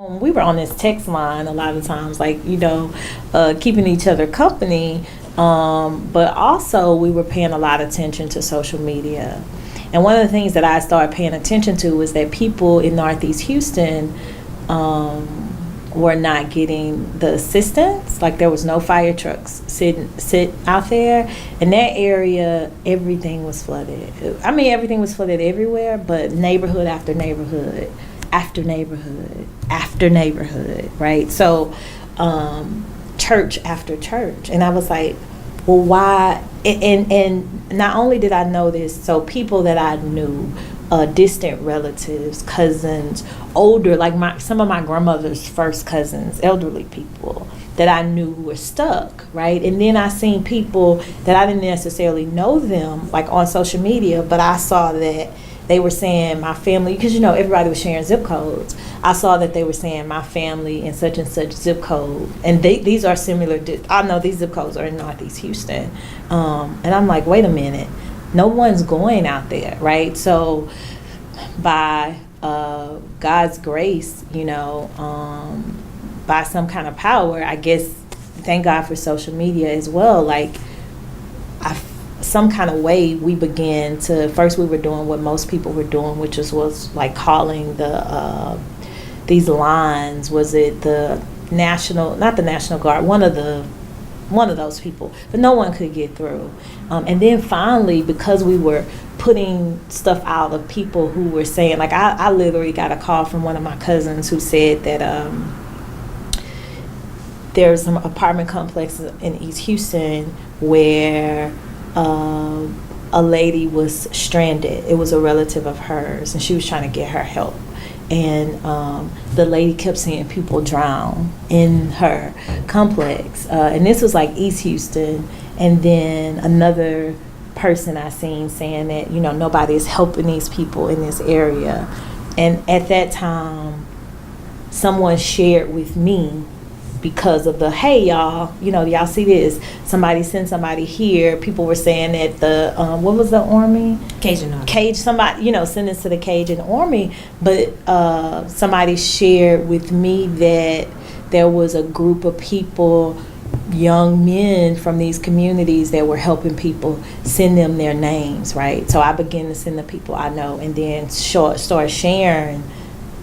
We were on this text line a lot of times, like, keeping each other company. But also we were paying a lot of attention to social media. And one of the things that I started paying attention to was that people in Northeast Houston were not getting the assistance. Like, there was no fire trucks sit out there. In that area, everything was flooded. I mean, everything was flooded everywhere, but neighborhood after neighborhood, after neighborhood, after neighborhood, right? So, church after church. And I was like, well, why? And not only did I know this, so people that I knew, distant relatives, cousins, older, like some of my grandmother's first cousins, elderly people that I knew were stuck, right? And then I seen people that I didn't necessarily know them, like on social media, but I saw that they were saying my family, because everybody was sharing zip codes. I saw that they were saying my family in such and such zip code, and these are similar. I know these zip codes are in Northeast Houston, and I'm like, wait a minute, no one's going out there, right? So by God's grace, by some kind of power, I guess, thank God for social media as well. Like, some kind of way we began to, first we were doing what most people were doing, which was like calling these lines. Was it the not the National Guard, one of those people, but no one could get through. And then finally, because we were putting stuff out of people who were saying, like, I literally got a call from one of my cousins who said that there's some apartment complexes in East Houston where a lady was stranded. It was a relative of hers, and she was trying to get her help. And the lady kept seeing people drown in her complex. And this was like East Houston. And then another person I seen saying that, nobody is helping these people in this area. And at that time, someone shared with me, because of the, hey, y'all, y'all see this, somebody sent somebody here. People were saying that the what was the army? Cajun Army. Somebody, sent us to the Cajun Army. But somebody shared with me that there was a group of people, young men from these communities, that were helping people, send them their names, right? So I began to send the people I know, and then start sharing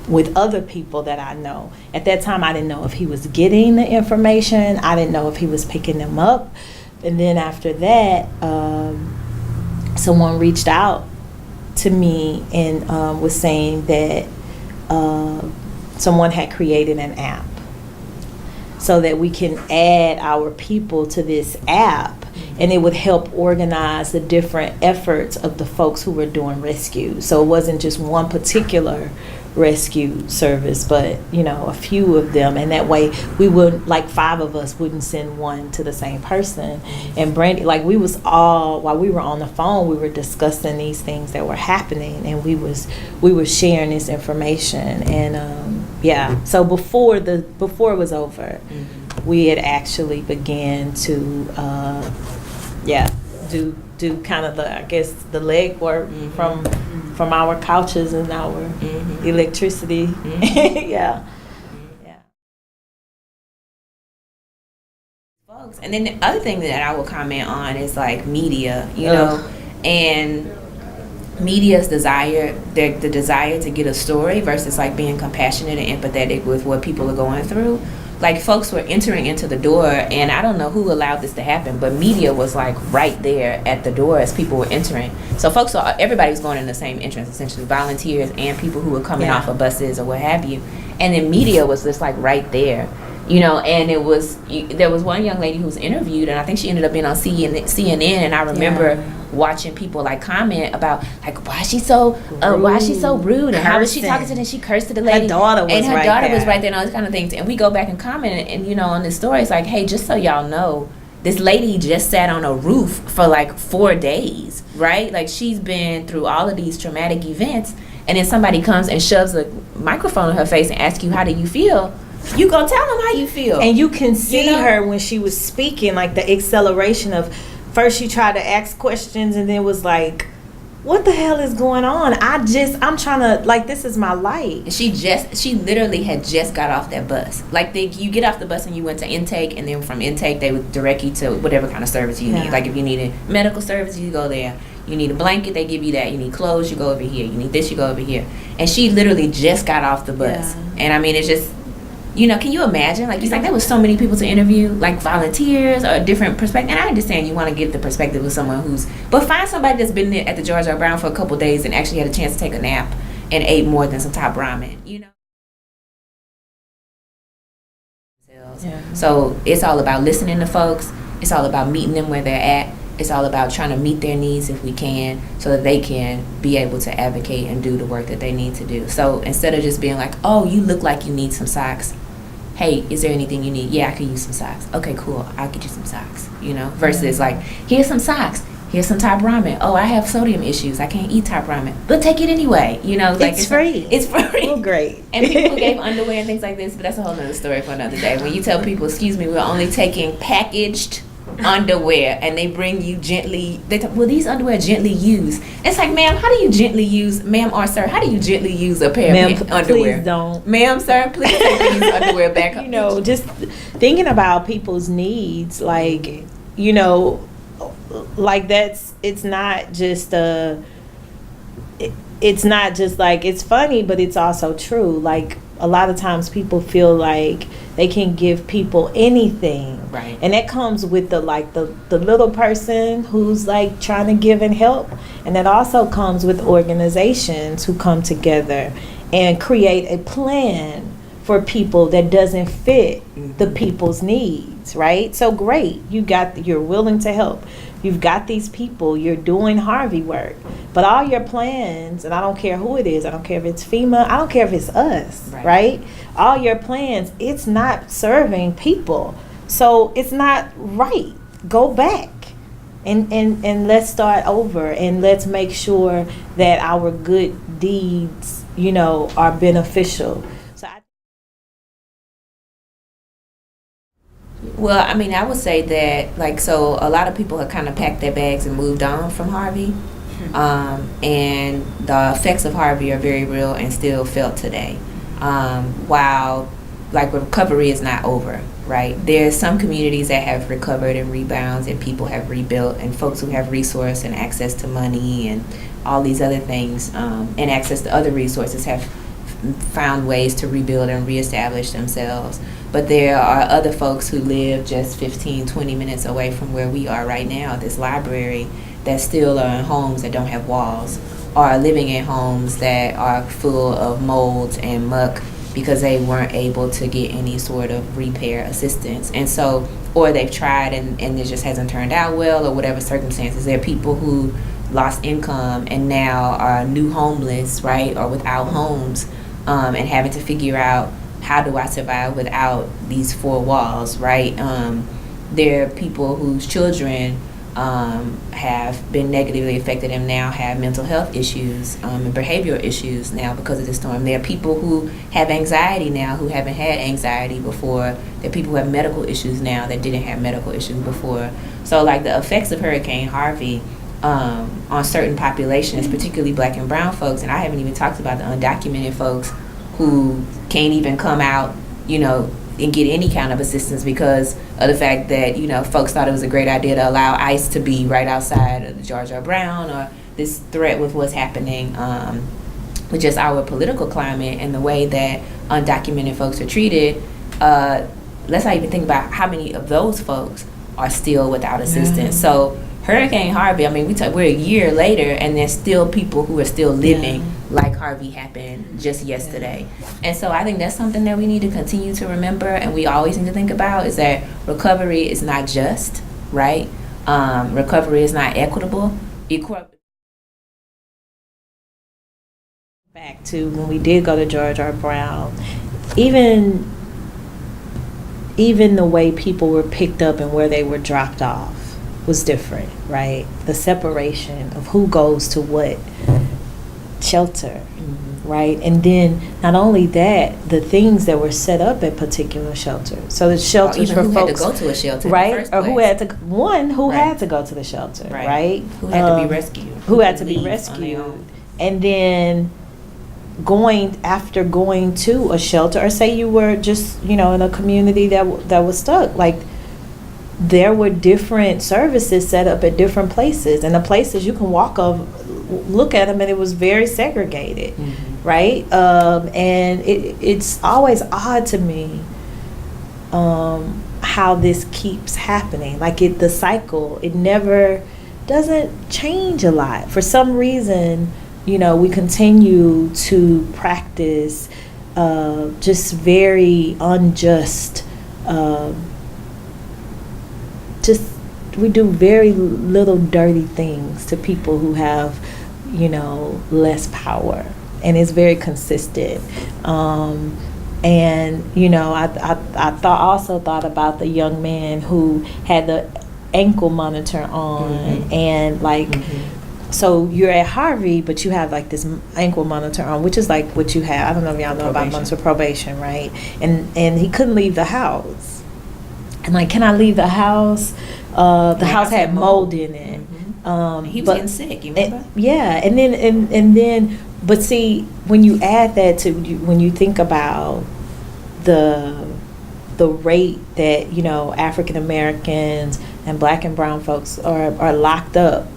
with other people that I know. At that time, I didn't know if he was getting the information. I didn't know if he was picking them up. And then after that, someone reached out to me and was saying that someone had created an app so that we can add our people to this app, and it would help organize the different efforts of the folks who were doing rescue. So it wasn't just one particular rescue service, but a few of them, and that way we would, like, 5 of us wouldn't send one to the same person. And Brandi, like, we was all, while we were on the phone, we were discussing these things that were happening, and we were sharing this information. And so before it was over, we had actually began to do kind of the, I guess, the legwork from our couches and our electricity. Yeah. Folks. And then the other thing that I will comment on is, like, media, and media's desire, the desire to get a story versus, like, being compassionate and empathetic with what people are going through. Like, folks were entering into the door, and I don't know who allowed this to happen, but media was, like, right there at the door as people were entering. So everybody was going in the same entrance, essentially, volunteers and people who were coming off of buses or what have you. And then media was just, like, right there, and there was one young lady who was interviewed, and I think she ended up being on CNN, and I remember watching people, like, comment about, like, why is she so rude, and how was she talking to them? She cursed to the lady. Her daughter was right there, and all these kind of things. And we go back and comment, and on this story, it's like, hey, just so y'all know, this lady just sat on a roof for, like, 4 days, right? Like, she's been through all of these traumatic events, and then somebody comes and shoves a microphone in her face and asks you, how do you feel? You gonna tell them how you feel. And you can see her when she was speaking, like, the acceleration of, first she tried to ask questions and then was like, what the hell is going on? I'm trying to, like, this is my light. And she literally had just got off that bus. Like, you get off the bus and you went to intake, and then from intake they would direct you to whatever kind of service you need. Like, if you needed medical service, you go there. You need a blanket, they give you that. You need clothes, you go over here. You need this, you go over here. And she literally just got off the bus. And I mean, it's just, can you imagine? Like, it's like there was so many people to interview, like volunteers or different perspectives. And I understand you want to get the perspective of someone but find somebody that's been there at the George R. Brown for a couple of days and actually had a chance to take a nap and ate more than some top ramen, So it's all about listening to folks. It's all about meeting them where they're at. It's all about trying to meet their needs if we can, so that they can be able to advocate and do the work that they need to do. So instead of just being like, oh, you look like you need some socks. Hey, is there anything you need? Yeah, I could use some socks. Okay, cool. I'll get you some socks, versus like, here's some socks. Here's some top ramen. Oh, I have sodium issues. I can't eat top ramen. But take it anyway. Like it's free. It's free. Oh, great. And people gave underwear and things like this, but that's a whole nother story for another day. When you tell people, excuse me, we're only taking packaged underwear, and they bring you gently, well, these underwear gently used. It's like, ma'am, how do you gently use, ma'am or sir, how do you gently use a pair of underwear? Please don't. Ma'am, sir, please take these underwear back up. Just thinking about people's needs, like, like it's not just like, it's funny, but it's also true. Like, a lot of times people feel like they can give people anything, right? And that comes with the little person who's like trying to give and help, and that also comes with organizations who come together and create a plan for people that doesn't fit the people's needs, right? So great, you're willing to help. You've got these people, you're doing Harvey work, but all your plans, and I don't care who it is, I don't care if it's FEMA, I don't care if it's us, right? All your plans, it's not serving people. So it's not right. Go back and let's start over, and let's make sure that our good deeds, are beneficial. Well, I mean, I would say that, so a lot of people have kind of packed their bags and moved on from Harvey. And the effects of Harvey are very real and still felt today. While, recovery is not over, right? There's some communities that have recovered and rebounds, and people have rebuilt, and folks who have resource and access to money and all these other things, and access to other resources have found ways to rebuild and reestablish themselves. But there are other folks who live just 15, 20 minutes away from where we are right now at this library that still are in homes that don't have walls, or are living in homes that are full of molds and muck because they weren't able to get any sort of repair assistance. And so, or they've tried and it just hasn't turned out well, or whatever circumstances. There are people who lost income and now are new homeless, right, or without homes, and having to figure out, how do I survive without these four walls, right? There are people whose children have been negatively affected and now have mental health issues and behavioral issues now because of the storm. There are people who have anxiety now who haven't had anxiety before. There are people who have medical issues now that didn't have medical issues before. So the effects of Hurricane Harvey on certain populations, particularly Black and brown folks, and I haven't even talked about the undocumented folks who can't even come out, and get any kind of assistance because of the fact that, folks thought it was a great idea to allow ICE to be right outside of the George R. Brown, or this threat with what's happening with just our political climate and the way that undocumented folks are treated. Let's not even think about how many of those folks are still without assistance. So Hurricane Harvey, I mean, we're a year later, and there's still people who are still living like Harvey happened just yesterday. And so I think that's something that we need to continue to remember, and we always need to think about, is that recovery is not just, right? Recovery is not equitable. Back to when we did go to George R. Brown, even the way people were picked up and where they were dropped off was different, right? The separation of who goes to what shelter, right? And then not only that, the things that were set up at particular shelters. So the shelters for who folks had to go to a shelter, right? In the first or place. who had to had to go to the shelter, right? Who had to be rescued. who had to be leave on their rescued. own. And then going to a shelter, or say you were just, in a community that was stuck, like there were different services set up at different places, and the places you can look at them, and it was very segregated. Right? And it's always odd to me how this keeps happening. Like the cycle, it never doesn't change a lot. For some reason, we continue to practice just very unjust, we do very little dirty things to people who have, less power. And it's very consistent. And I thought about the young man who had the ankle monitor on, and like, so you're at Harvey, but you have like this ankle monitor on, which is like what you have. I don't know if y'all know about months of probation, right? And he couldn't leave the house. And like, can I leave the house? The house had mold in it. He was getting sick, you remember? And then but see, when you add that to when you think about the rate that African Americans and Black and brown folks are locked up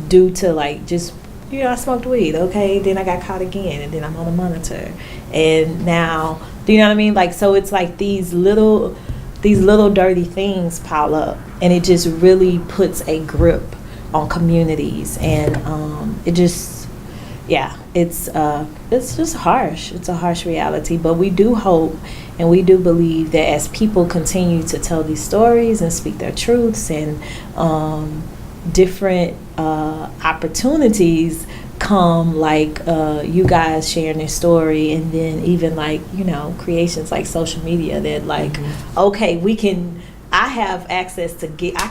due to like just I smoked weed, okay, then I got caught again, and then I'm on a monitor, and now do you know what I mean? Like, so it's like these little dirty things pile up, and it just really puts a grip on communities, and it just it's just harsh. It's a harsh reality, but we do hope and we do believe that as people continue to tell these stories and speak their truths, and different opportunities come, like you guys sharing this story, and then even like creations like social media that like okay, I have access to I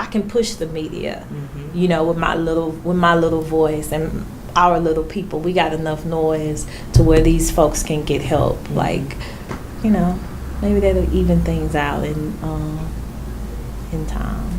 can push the media, with my little voice and our little people. We got enough noise to where these folks can get help. Like, maybe that'll even things out in time.